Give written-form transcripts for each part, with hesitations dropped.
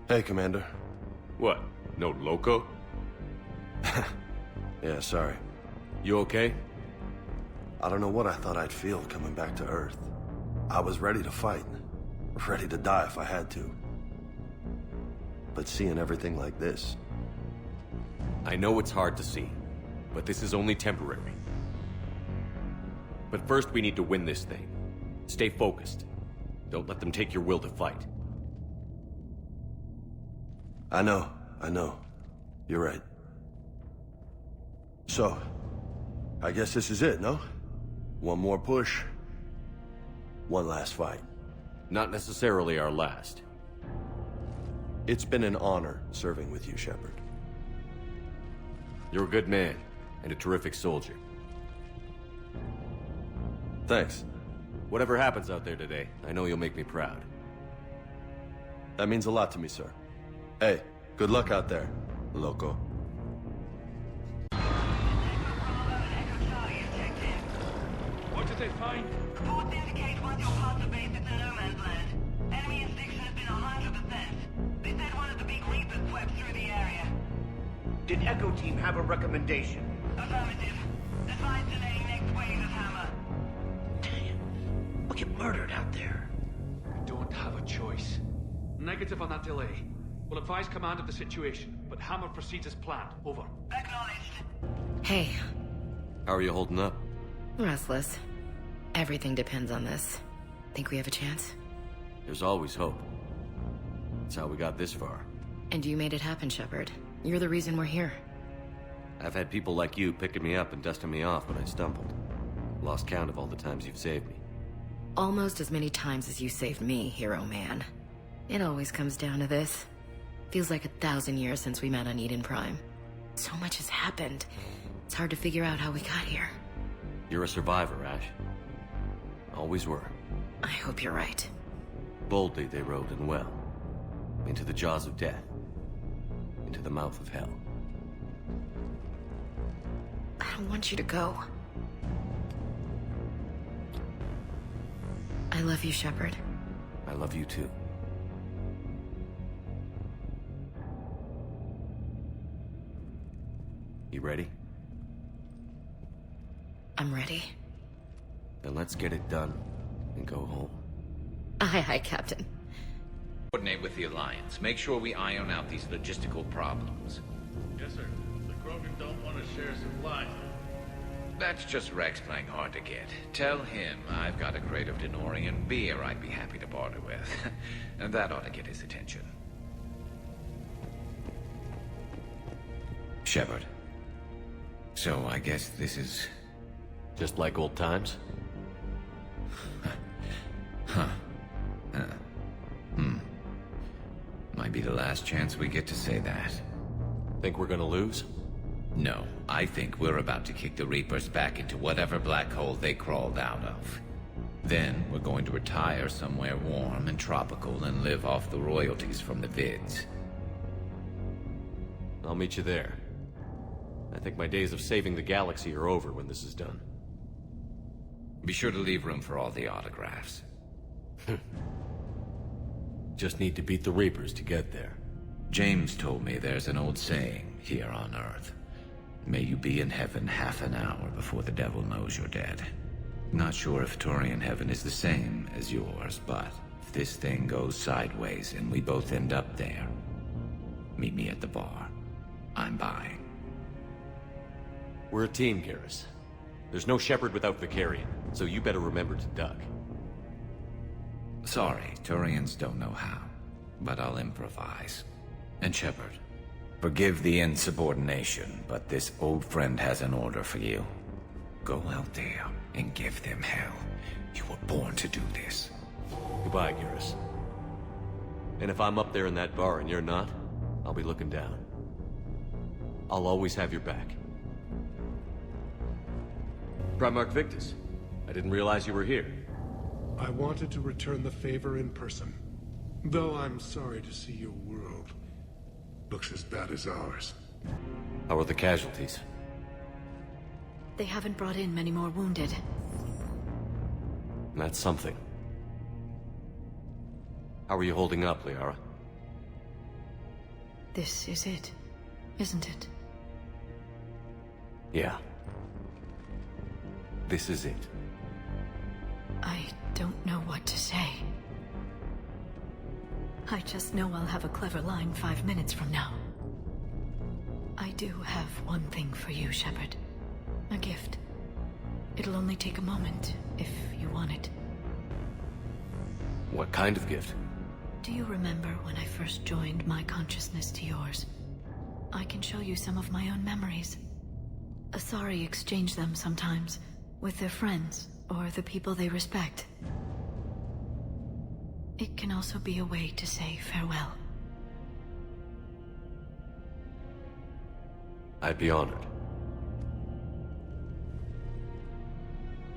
Hey, Commander. What? No loco? Yeah, sorry. You okay? I don't know what I thought I'd feel coming back to Earth. I was ready to fight. Ready to die if I had to. But seeing everything like this... I know it's hard to see, but this is only temporary. But first we need to win this thing. Stay focused. Don't let them take your will to fight. I know. You're right. So, I guess this is it, no? One more push. One last fight. Not necessarily our last. It's been an honor serving with you, Shepard. You're a good man, and a terrific soldier. Thanks. Whatever happens out there today, I know you'll make me proud. That means a lot to me, sir. Hey, good luck out there, loco. What did they find? Reports indicate one of your partner base is in no man's land. Enemy inspection has been 100%. They said one of the big Reapers swept through the area. Did Echo Team have a recommendation? Affirmative. Advise delaying next wave of hammer. Damn. We'll get murdered out there. We don't have a choice. Negative on that delay. We'll advise command of the situation, but Hammer proceeds as planned. Over. Acknowledged. Hey, How are you holding up? restless. Everything depends on this. Think we have a chance? There's always hope. That's how we got this far. And you made it happen, Shepard. You're the reason we're here. I've had people like you picking me up and dusting me off when I stumbled. Lost count of all the times you've saved me. Almost as many times as you saved me, hero man. It always comes down to this. Feels like 1,000 years since we met on Eden Prime. So much has happened. It's hard to figure out how we got here. You're a survivor, Ash. Always were. I hope you're right. Boldly they rode and well. Into the jaws of death. Into the mouth of hell. I don't want you to go. I love you, Shepard. I love you too. You ready? I'm ready. Then let's get it done and go home. Aye, aye, Captain. Coordinate with the Alliance. Make sure we iron out these logistical problems. Yes, sir. The Krogan don't want to share supplies. That's just Rex playing hard to get. Tell him I've got a crate of Denorian beer I'd be happy to barter with. And that ought to get his attention. Shepard. So I guess this is... Just like old times? Might be the last chance we get to say that. Think we're gonna lose? No, I think we're about to kick the Reapers back into whatever black hole they crawled out of. Then we're going to retire somewhere warm and tropical and live off the royalties from the vids. I'll meet you there. I think my days of saving the galaxy are over when this is done. Be sure to leave room for all the autographs. Just need to beat the Reapers to get there. James told me there's an old saying here on Earth. May you be in heaven half an hour before the devil knows you're dead. Not sure if Turian heaven is the same as yours, but if this thing goes sideways and we both end up there, meet me at the bar. I'm buying. We're a team, Garrus. There's no Shepard without Vicarian, so you better remember to duck. Sorry, Turians don't know how, but I'll improvise. And Shepard, forgive the insubordination, but this old friend has an order for you. Go out there and give them hell. You were born to do this. Goodbye, Garrus. And if I'm up there in that bar and you're not, I'll be looking down. I'll always have your back. Primarch Victus, I didn't realize you were here. I wanted to return the favor in person. Though I'm sorry to see your world looks as bad as ours. How are the casualties? They haven't brought in many more wounded. That's something. How are you holding up, Liara? This is it, isn't it? Yeah. This is it. I don't know what to say. I just know I'll have a clever line 5 minutes from now. I do have one thing for you, Shepard. A gift. It'll only take a moment, if you want it. What kind of gift? Do you remember when I first joined my consciousness to yours? I can show you some of my own memories. Asari exchange them sometimes, with their friends, or the people they respect. It can also be a way to say farewell. I'd be honored.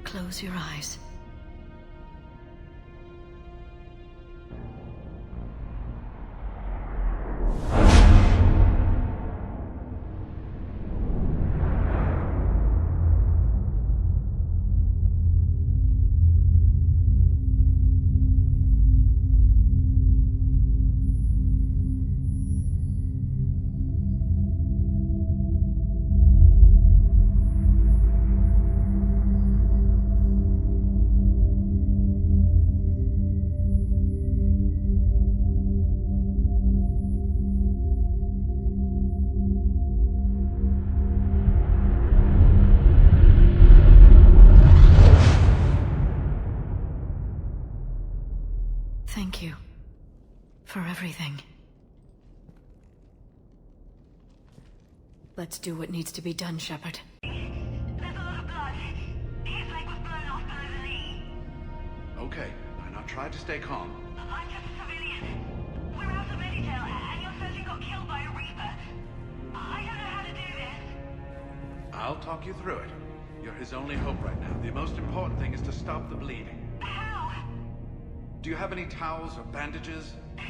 Close your eyes. Thank you. For everything. Let's do what needs to be done, Shepard. There's a lot of blood. His leg was blown off below the knee. Okay, now try to stay calm. I'm just a civilian. We're out of Meditail, and your surgeon got killed by a Reaper. I don't know how to do this. I'll talk you through it. You're his only hope right now. The most important thing is to stop the bleeding. How? Do you have any towels or bandages? No,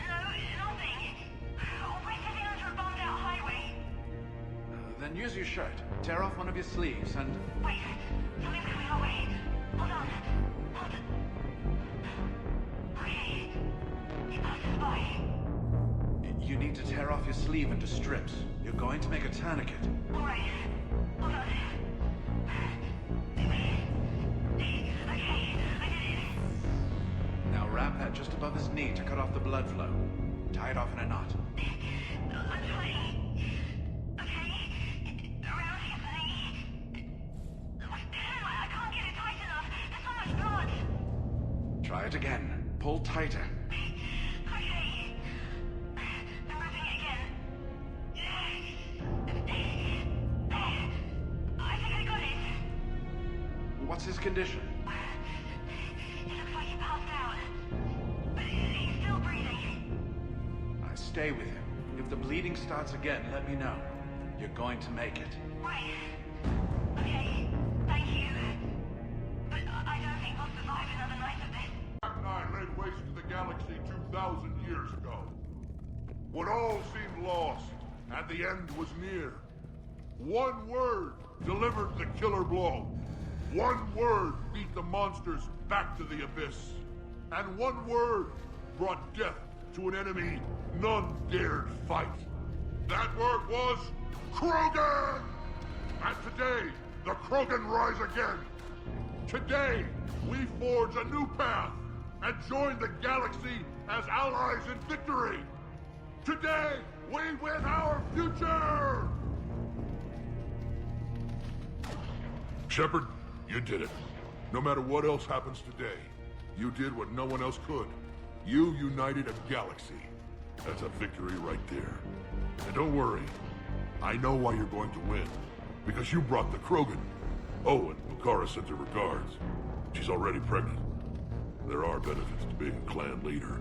nothing. We're sitting under a bombed-out highway. Then use your shirt. Tear off one of your sleeves and... Wait, something's coming our way. Hold on. Hold on. Okay. It passes by. You need to tear off your sleeve into strips. You're going to make a tourniquet. All right. Hold on. Okay, I did it. Now wrap that just above his knee to cut off the blood flow. Tie it off in a knot. I'm trying. Okay. Around his knee. I can't get it tight enough. There's so much blood. Try it again. Pull tighter. Okay. I'm wrapping it again. I think I got it. What's his condition? It looks like he passed out. But he's still breathing. Stay with him. If the bleeding starts again, let me know. You're going to make it. Right. Okay. Thank you. But I don't think we'll survive another night of this. I laid waste to the galaxy 2,000 years ago. When all seemed lost, and the end was near. One word delivered the killer blow. One word beat the monsters back to the abyss. And one word brought death to an enemy none dared fight. That word was Krogan! And today, the Krogan rise again. Today, we forge a new path and join the galaxy as allies in victory. Today, we win our future! Shepard, you did it. No matter what else happens today, you did what no one else could. You united a galaxy. That's a victory right there. And don't worry, I know why you're going to win. Because you brought the Krogan. Oh, and Lucara sent her regards. She's already pregnant. There are benefits to being a clan leader.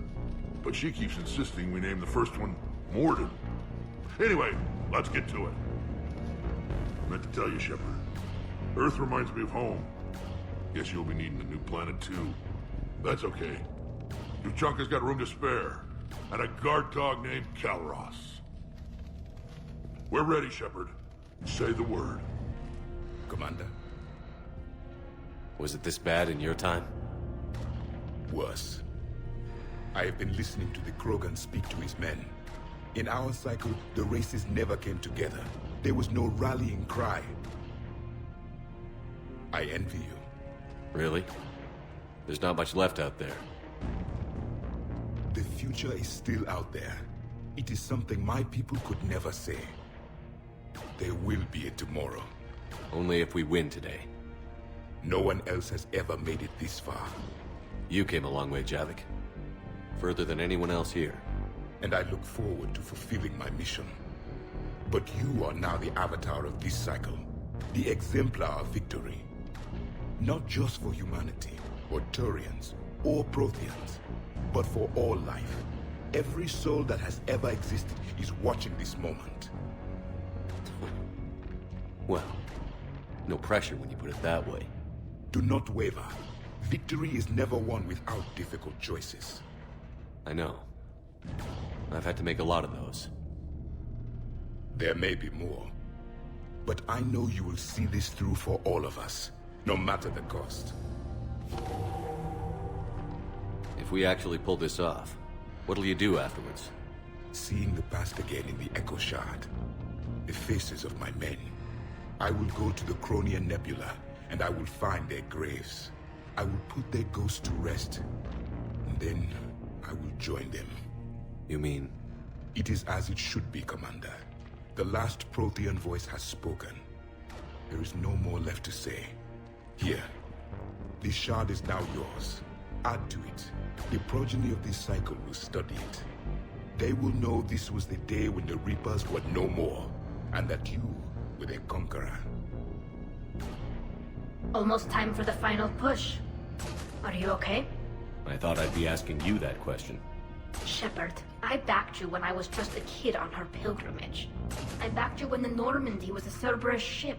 But she keeps insisting we name the first one Morden. Anyway, let's get to it. I meant to tell you, Shepard. Earth reminds me of home. Guess you'll be needing a new planet too. That's okay. Tuchanka's got room to spare. And a guard dog named Kalros. We're ready, Shepard. Say the word. Commander? Was it this bad in your time? Worse. I have been listening to the Krogan speak to his men. In our cycle, the races never came together. There was no rallying cry. I envy you. Really? There's not much left out there. The future is still out there. It is something my people could never say. There will be a tomorrow. Only if we win today. No one else has ever made it this far. You came a long way, Javik. Further than anyone else here. And I look forward to fulfilling my mission. But you are now the avatar of this cycle. The exemplar of victory. Not just for humanity, or Turians, or Protheans, but for all life. Every soul that has ever existed is watching this moment. Well, no pressure when you put it that way. Do not waver. Victory is never won without difficult choices. I know. I've had to make a lot of those. There may be more. But I know you will see this through for all of us, no matter the cost. If we actually pull this off, what'll you do afterwards? Seeing the past again in the Echo Shard. The faces of my men. I will go to the Cronian Nebula, and I will find their graves. I will put their ghosts to rest. And then, I will join them. You mean? It is as it should be, Commander. The last Prothean voice has spoken. There is no more left to say. Here. This shard is now yours. Add to it. The progeny of this cycle will study it. They will know this was the day when the Reapers were no more, and that you were their conqueror. Almost time for the final push. Are you okay? I thought I'd be asking you that question. Shepard, I backed you when I was just a kid on her pilgrimage. I backed you when the Normandy was a Cerberus ship.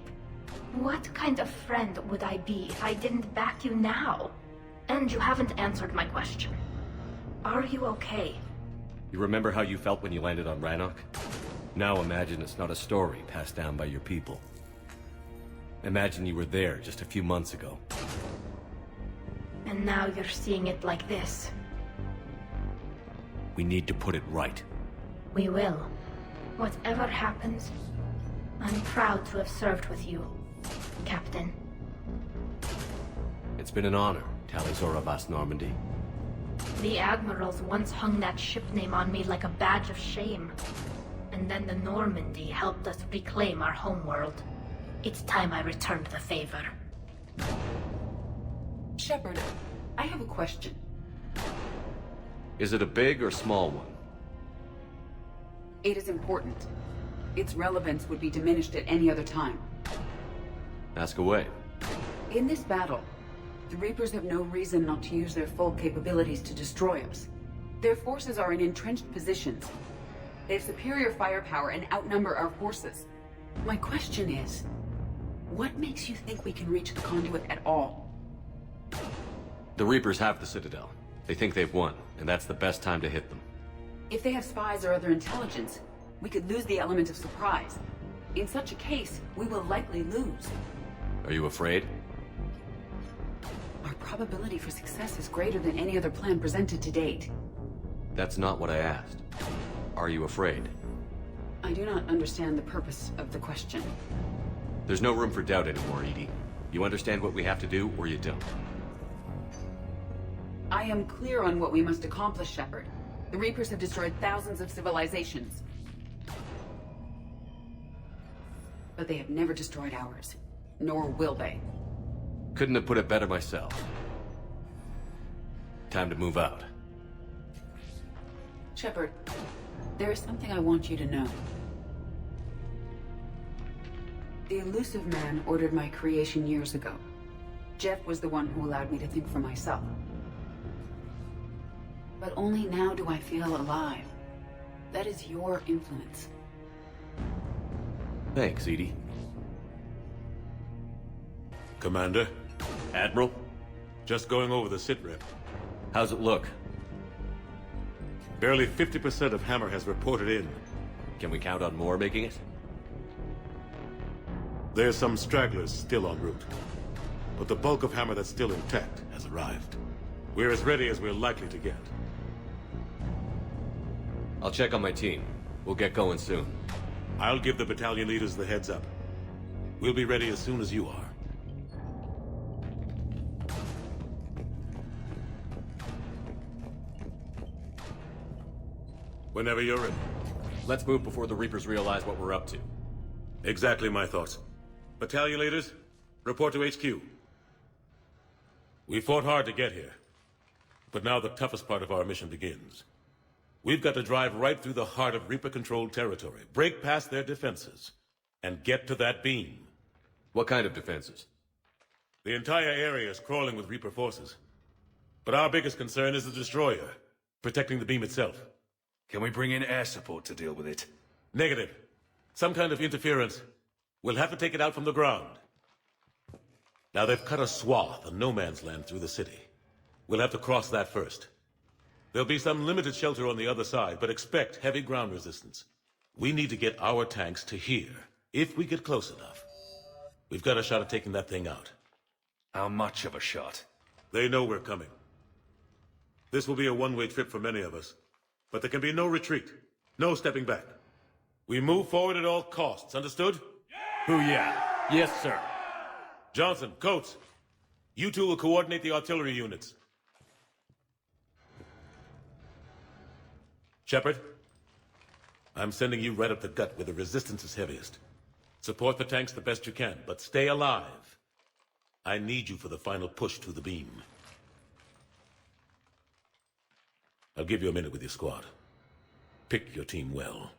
What kind of friend would I be if I didn't back you now? And you haven't answered my question. Are you okay? You remember how you felt when you landed on Rannoch? Now imagine it's not a story passed down by your people. Imagine you were there just a few months ago. And now you're seeing it like this. We need to put it right. We will. Whatever happens, I'm proud to have served with you, Captain. It's been an honor, Talizora Vas Normandy. The Admirals once hung that ship name on me like a badge of shame. And then the Normandy helped us reclaim our homeworld. It's time I returned the favor. Shepard, I have a question. Is it a big or small one? It is important. Its relevance would be diminished at any other time. Ask away. In this battle, the Reapers have no reason not to use their full capabilities to destroy us. Their forces are in entrenched positions. They have superior firepower and outnumber our forces. My question is, what makes you think we can reach the conduit at all? The Reapers have the Citadel. They think they've won, and that's the best time to hit them. If they have spies or other intelligence, we could lose the element of surprise. In such a case, we will likely lose. Are you afraid? Our probability for success is greater than any other plan presented to date. That's not what I asked. Are you afraid? I do not understand the purpose of the question. There's no room for doubt anymore, Edie. You understand what we have to do, or you don't. I am clear on what we must accomplish, Shepard. The Reapers have destroyed thousands of civilizations. But they have never destroyed ours. Nor will they. Couldn't have put it better myself. Time to move out. Shepard, there is something I want you to know. The Elusive Man ordered my creation years ago. Jeff was the one who allowed me to think for myself. But only now do I feel alive. That is your influence. Thanks, Edie. Commander? Admiral? Just going over the sitrep. How's it look? Barely 50% of Hammer has reported in. Can we count on more making it? There's some stragglers still en route. But the bulk of Hammer that's still intact has arrived. We're as ready as we're likely to get. I'll check on my team. We'll get going soon. I'll give the battalion leaders the heads up. We'll be ready as soon as you are. Whenever you're ready. Let's move before the Reapers realize what we're up to. Exactly my thoughts. Battalion leaders, report to HQ. We fought hard to get here, but now the toughest part of our mission begins. We've got to drive right through the heart of Reaper-controlled territory, break past their defenses, and get to that beam. What kind of defenses? The entire area is crawling with Reaper forces. But our biggest concern is the destroyer, protecting the beam itself. Can we bring in air support to deal with it? Negative. Some kind of interference. We'll have to take it out from the ground. Now they've cut a swath of no man's land through the city. We'll have to cross that first. There'll be some limited shelter on the other side, but expect heavy ground resistance. We need to get our tanks to here, if we get close enough. We've got a shot at taking that thing out. How much of a shot? They know we're coming. This will be a one-way trip for many of us, but there can be no retreat, no stepping back. We move forward at all costs, understood? Booyah! Yes, sir. Johnson, Coates, you two will coordinate the artillery units. Shepard, I'm sending you right up the gut where the resistance is heaviest. Support the tanks the best you can, but stay alive. I need you for the final push to the beam. I'll give you a minute with your squad. Pick your team well.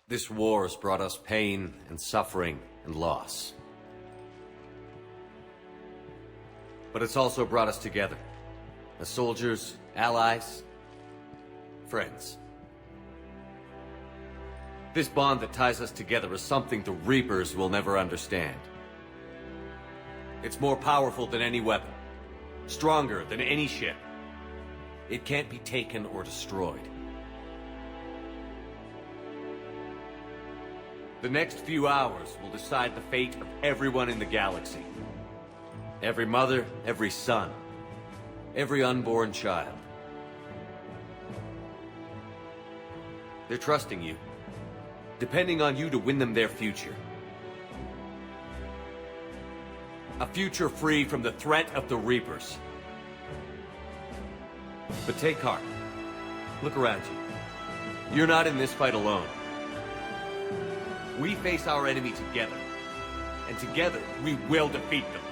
This war has brought us pain and suffering and loss. But it's also brought us together. As soldiers, allies, friends. This bond that ties us together is something the Reapers will never understand. It's more powerful than any weapon. Stronger than any ship. It can't be taken or destroyed. The next few hours will decide the fate of everyone in the galaxy. Every mother, every son, every unborn child. They're trusting you, depending on you to win them their future. A future free from the threat of the Reapers. But take heart. Look around you. You're not in this fight alone. We face our enemy together, and together we will defeat them.